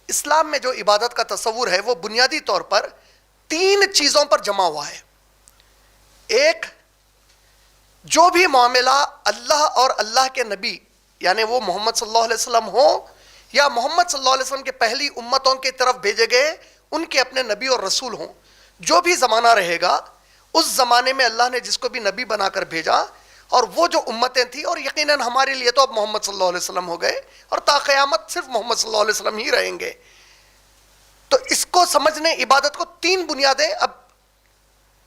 اسلام میں جو عبادت کا تصور ہے وہ بنیادی طور پر تین چیزوں پر جمع ہوا ہے. ایک، جو بھی معاملہ اللہ اور اللہ کے نبی یعنی وہ محمد صلی اللہ علیہ وسلم ہو یا محمد صلی اللہ علیہ وسلم کے پہلی امتوں کی طرف بھیجے گئے ان کے اپنے نبی اور رسول ہوں، جو بھی زمانہ رہے گا اس زمانے میں اللہ نے جس کو بھی نبی بنا کر بھیجا اور وہ جو امتیں تھیں، اور یقیناً ہمارے لیے تو اب محمد صلی اللہ علیہ وسلم ہو گئے اور تا قیامت صرف محمد صلی اللہ علیہ وسلم ہی رہیں گے. تو اس کو سمجھنے عبادت کو تین بنیادیں اب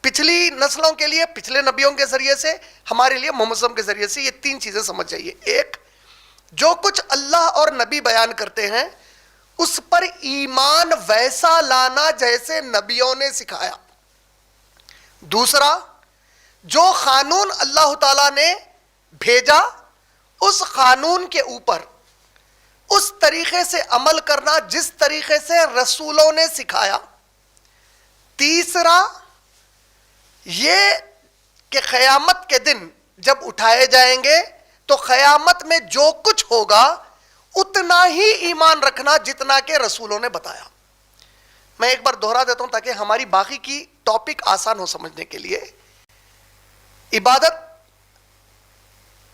پچھلی نسلوں کے لیے پچھلے نبیوں کے ذریعے سے، ہمارے لیے محمد صلی اللہ علیہ وسلم کے ذریعے سے، یہ تین چیزیں سمجھ جائیے. ایک، جو کچھ اللہ اور نبی بیان کرتے ہیں اس پر ایمان ویسا لانا جیسے نبیوں نے سکھایا. دوسرا، جو قانون اللہ تعالیٰ نے بھیجا اس قانون کے اوپر اس طریقے سے عمل کرنا جس طریقے سے رسولوں نے سکھایا. تیسرا، یہ کہ قیامت کے دن جب اٹھائے جائیں گے تو قیامت میں جو کچھ ہوگا اتنا ہی ایمان رکھنا جتنا کہ رسولوں نے بتایا. میں ایک بار دہرا دیتا ہوں تاکہ ہماری باقی کی ٹاپک آسان ہو سمجھنے کے لیے. عبادت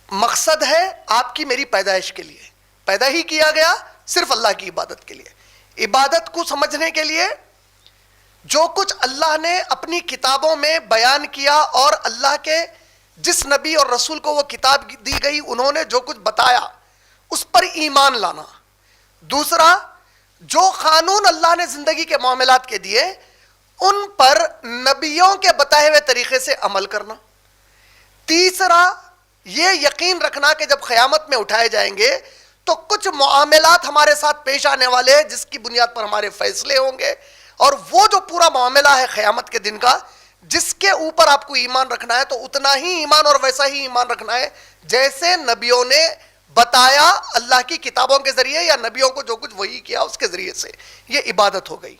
مقصد ہے آپ کی میری پیدائش کے لیے، پیدا ہی کیا گیا صرف اللہ کی عبادت کے لیے. عبادت کو سمجھنے کے لیے جو کچھ اللہ نے اپنی کتابوں میں بیان کیا اور اللہ کے جس نبی اور رسول کو وہ کتاب دی گئی انہوں نے جو کچھ بتایا اس پر ایمان لانا. دوسرا، جو قانون اللہ نے زندگی کے معاملات کے دیے ان پر نبیوں کے بتائے ہوئے طریقے سے عمل کرنا. تیسرا، یہ یقین رکھنا کہ جب قیامت میں اٹھائے جائیں گے تو کچھ معاملات ہمارے ساتھ پیش آنے والے ہیں جس کی بنیاد پر ہمارے فیصلے ہوں گے، اور وہ جو پورا معاملہ ہے قیامت کے دن کا جس کے اوپر آپ کو ایمان رکھنا ہے تو اتنا ہی ایمان اور ویسا ہی ایمان رکھنا ہے جیسے نبیوں نے بتایا اللہ کی کتابوں کے ذریعے یا نبیوں کو جو کچھ وحی کیا اس کے ذریعے سے. یہ عبادت ہو گئی.